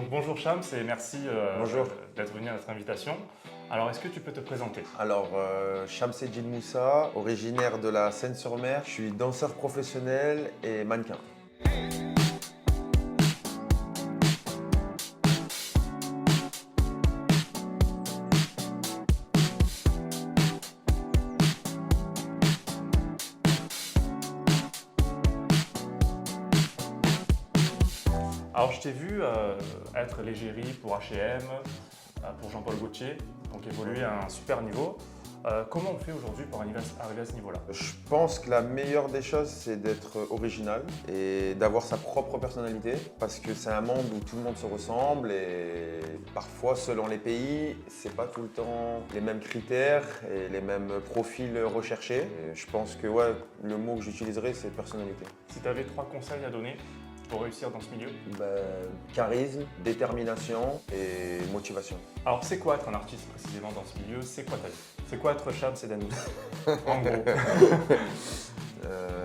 Donc bonjour Shams et merci Bonjour. d'être venu à notre invitation. Alors est-ce que tu peux te présenter? Alors, Shamseddine Moussa, originaire de la Seine-sur-Mer. Je suis danseur professionnel et mannequin. Alors je t'ai vu être l'égérie pour H&M, pour Jean-Paul Gaultier, donc évoluer à un super niveau. Comment on fait aujourd'hui pour arriver à ce niveau-là? Je pense que la meilleure des choses, c'est d'être original et d'avoir sa propre personnalité. Parce que c'est un monde où tout le monde se ressemble et parfois, selon les pays, c'est pas tout le temps les mêmes critères et les mêmes profils recherchés. Et je pense que ouais, le mot que j'utiliserais, c'est personnalité. Si tu avais 3 conseils à donner pour réussir dans ce milieu? Charisme, détermination et motivation. Alors c'est quoi être un artiste précisément dans ce milieu? C'est quoi ta vie? C'est quoi être Shams et Danous? En gros.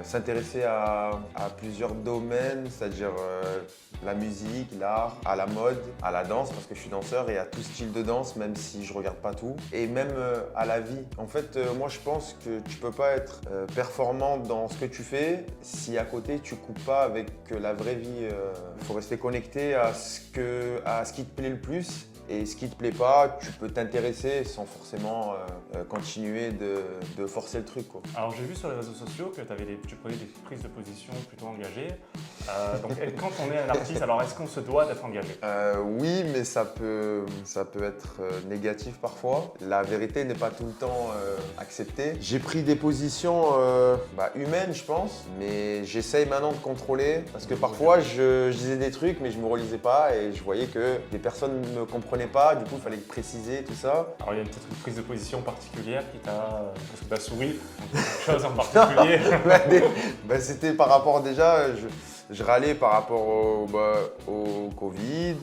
S'intéresser à plusieurs domaines, c'est-à-dire la musique, l'art, à la mode, à la danse, parce que je suis danseur, et à tout style de danse, même si je regarde pas tout, et même à la vie. En fait, moi je pense que tu peux pas être performant dans ce que tu fais si à côté tu coupes pas avec la vraie vie. Il faut rester connecté à ce qui te plaît le plus. Et ce qui te plaît pas, tu peux t'intéresser sans forcément continuer de forcer le truc, quoi. Alors j'ai vu sur les réseaux sociaux que tu prenais des prises de position plutôt engagées. Donc quand on est un artiste, alors est-ce qu'on se doit d'être engagé? Oui, mais ça peut être négatif parfois. La vérité n'est pas tout le temps acceptée. J'ai pris des positions humaines, je pense, mais j'essaye maintenant de contrôler parce que parfois je disais des trucs, mais je me relisais pas et je voyais que les personnes ne comprenaient pas. Du coup, il fallait préciser tout ça. Alors il y a peut-être une prise de position particulière qui parce que tu as souri, donc quelque chose en particulier. C'était par rapport déjà, je râlais par rapport au Covid,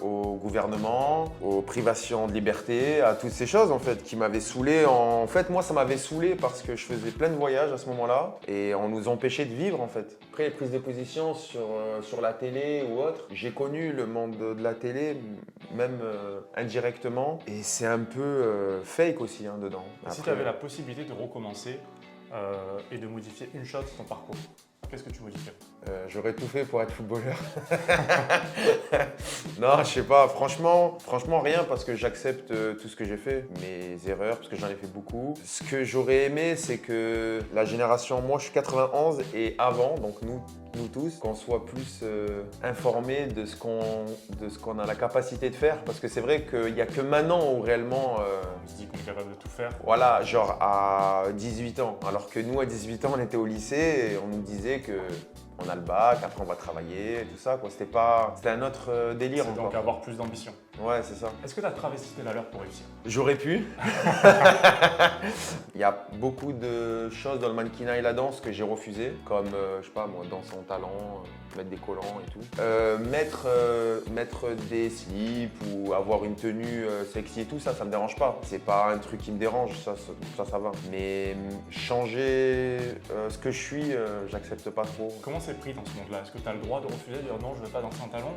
au gouvernement, aux privations de liberté, à toutes ces choses en fait qui m'avaient saoulé. En fait, moi, ça m'avait saoulé parce que je faisais plein de voyages à ce moment-là et on nous empêchait de vivre en fait. Après, les prises de position sur la télé ou autre, j'ai connu le monde de la télé, même indirectement, et c'est un peu fake aussi dedans. Si tu avais la possibilité de recommencer et de modifier une chose de ton parcours, qu'est-ce que tu modifierais? J'aurais tout fait pour être footballeur. Non, je sais pas. Franchement, rien parce que j'accepte tout ce que j'ai fait, mes erreurs, parce que j'en ai fait beaucoup. Ce que j'aurais aimé, c'est que la génération, moi je suis 91 et avant, donc nous tous, qu'on soit plus informés de ce qu'on a la capacité de faire. Parce que c'est vrai qu'il n'y a que maintenant où réellement… On se dit qu'on est capable de tout faire. Voilà, genre à 18 ans. Alors que nous, à 18 ans, on était au lycée et on nous disait que on a le bac, après on va travailler, tout ça, quoi. C'était un autre délire. C'est donc avoir plus d'ambition. Ouais, c'est ça. Est-ce que tu as travesti tes valeurs pour réussir? J'aurais pu. Il y a beaucoup de choses dans le mannequinat et la danse que j'ai refusé, comme, je sais pas moi, danser en talons, mettre des collants et tout. Mettre des slips ou avoir une tenue sexy et tout, ça me dérange pas. C'est pas un truc qui me dérange, ça va. Mais changer ce que je suis, j'accepte pas trop. Comment c'est pris dans ce monde-là? Est-ce que tu as le droit de refuser, de dire non, je veux pas danser en talons?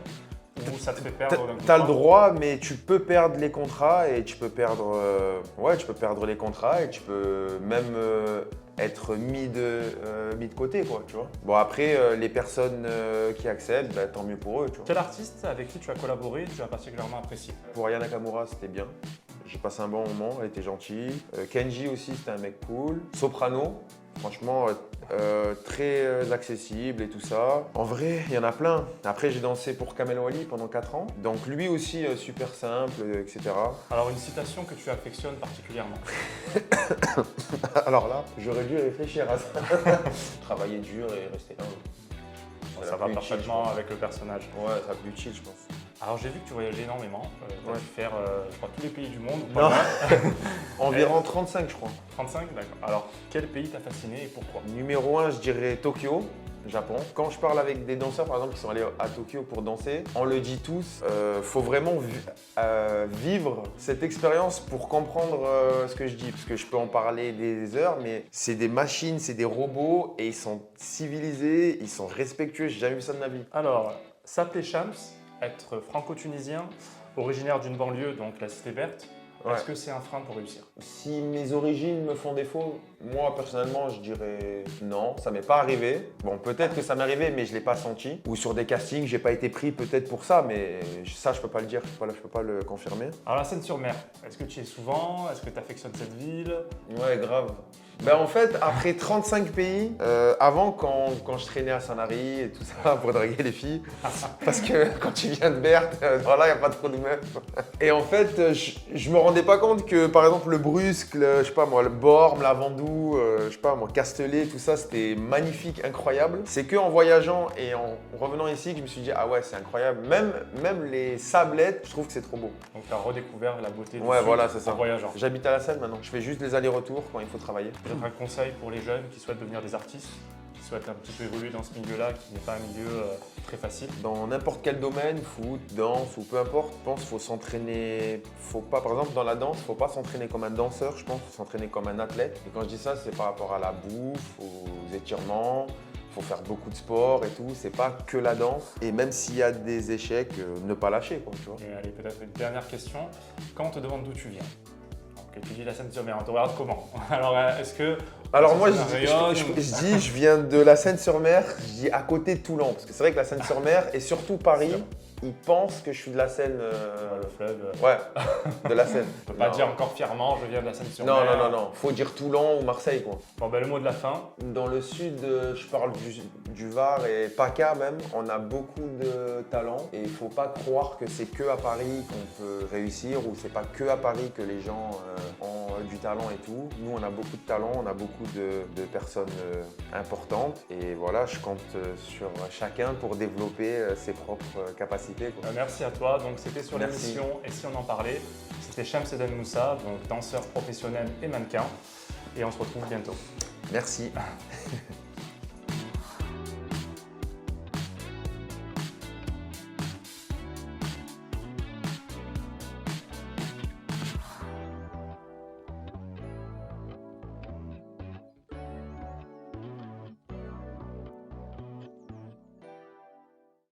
Ou ça te fait perdre d'un T'as le contrat? droit, mais tu peux perdre les contrats et tu peux perdre les contrats et tu peux même être mis de côté, quoi, tu vois. Bon, après, les personnes qui acceptent, tant mieux pour eux, tu vois. Quel artiste avec qui tu as collaboré tu as particulièrement apprécié? Pour Aya Nakamura, c'était bien. J'ai passé un bon moment, elle était gentille. Kenji aussi, c'était un mec cool. Soprano, franchement, très accessible et tout ça. En vrai, il y en a plein. Après, j'ai dansé pour Kamel Wally pendant 4 ans. Donc lui aussi, super simple, etc. Alors une citation que tu affectionnes particulièrement? Alors là, j'aurais dû réfléchir à ça. Travailler dur et rester humble. Ça va parfaitement avec le personnage. Ouais, ça va plus chill, je pense. Alors j'ai vu que tu voyageais énormément, tu as dû faire je crois, tous les pays du monde, ou Non. pas mal. Environ 35, je crois. 35, d'accord. Alors quel pays t'a fasciné et pourquoi? Numéro 1, je dirais Tokyo, Japon. Quand je parle avec des danseurs, par exemple, qui sont allés à Tokyo pour danser, on le dit tous, faut vraiment vivre cette expérience pour comprendre ce que je dis. Parce que je peux en parler des heures, mais c'est des machines, c'est des robots, et ils sont civilisés, ils sont respectueux. J'ai jamais vu ça de ma vie. Alors, s'appeler Shams être franco-tunisien, originaire d'une banlieue, donc la Cité Verte, Ouais. est-ce que c'est un frein pour réussir? Si mes origines me font défaut, moi personnellement je dirais non, ça m'est pas arrivé. Bon, peut-être que ça m'est arrivé mais je l'ai pas senti. Ou sur des castings, j'ai pas été pris peut-être pour ça, mais ça je peux pas le dire, je peux pas le confirmer. Alors la Seine-sur-Mer, est-ce que tu y es souvent? Est-ce que tu affectionnes cette ville? Ouais, grave. Ben en fait, après 35 pays, avant quand je traînais à Sanary et tout ça pour draguer les filles, parce que quand tu viens de Berthe, voilà, il n'y a pas trop de meufs. Et en fait, je me rendais pas compte que par exemple le Brusque, je sais pas moi, le Bormes, la Vendoue, je sais pas moi, Castellet, tout ça, c'était magnifique, incroyable. C'est que en voyageant et en revenant ici que je me suis dit ah ouais, c'est incroyable. Même les sablettes, je trouve que c'est trop beau. Donc tu as redécouvert la beauté du Ouais, Sud voilà, c'est ça. en voyageant. J'habite à la Seine maintenant. Je fais juste les allers-retours quand il faut travailler. Peut-être un conseil pour les jeunes qui souhaitent devenir des artistes, qui souhaitent un petit peu évoluer dans ce milieu-là, qui n'est pas un milieu très facile. Dans n'importe quel domaine, foot, danse ou peu importe, je pense qu'il faut s'entraîner. Faut pas, par exemple, dans la danse, il ne faut pas s'entraîner comme un danseur, je pense, il faut s'entraîner comme un athlète. Et quand je dis ça, c'est par rapport à la bouffe, aux étirements. Il faut faire beaucoup de sport et tout, c'est pas que la danse. Et même s'il y a des échecs, ne pas lâcher, quoi, tu vois. Et allez, peut-être une dernière question. Quand on te demande d'où tu viens, donc tu dis la Seine-sur-Mer, on te regarde comment? Alors, est-ce que. Alors moi, ça rayonne je dis, je viens de la Seine-sur-Mer, je dis à côté de Toulon, parce que c'est vrai que la Seine-sur-Mer et surtout Paris, ils pensent que je suis de la Seine. Le fleuve. Ouais, de la Seine. On peut pas Non. dire encore fièrement, je viens de la Seine-sur-Mer. Non. Faut dire Toulon ou Marseille, quoi. Bon, ben, le mot de la fin. Dans le sud, je parle du Var et PACA même, on a beaucoup de talent et il faut pas croire que c'est que à Paris qu'on peut réussir ou c'est pas que à Paris que les gens ont du talent et tout. Nous, on a beaucoup de talent, on a beaucoup de personnes importantes et voilà, je compte sur chacun pour développer ses propres capacités, quoi. Merci à toi. Donc, c'était sur Merci. l'émission Et si on en parlait. C'était Shams Eden Moussa, donc danseur professionnel et mannequin. Et on se retrouve bientôt. Merci.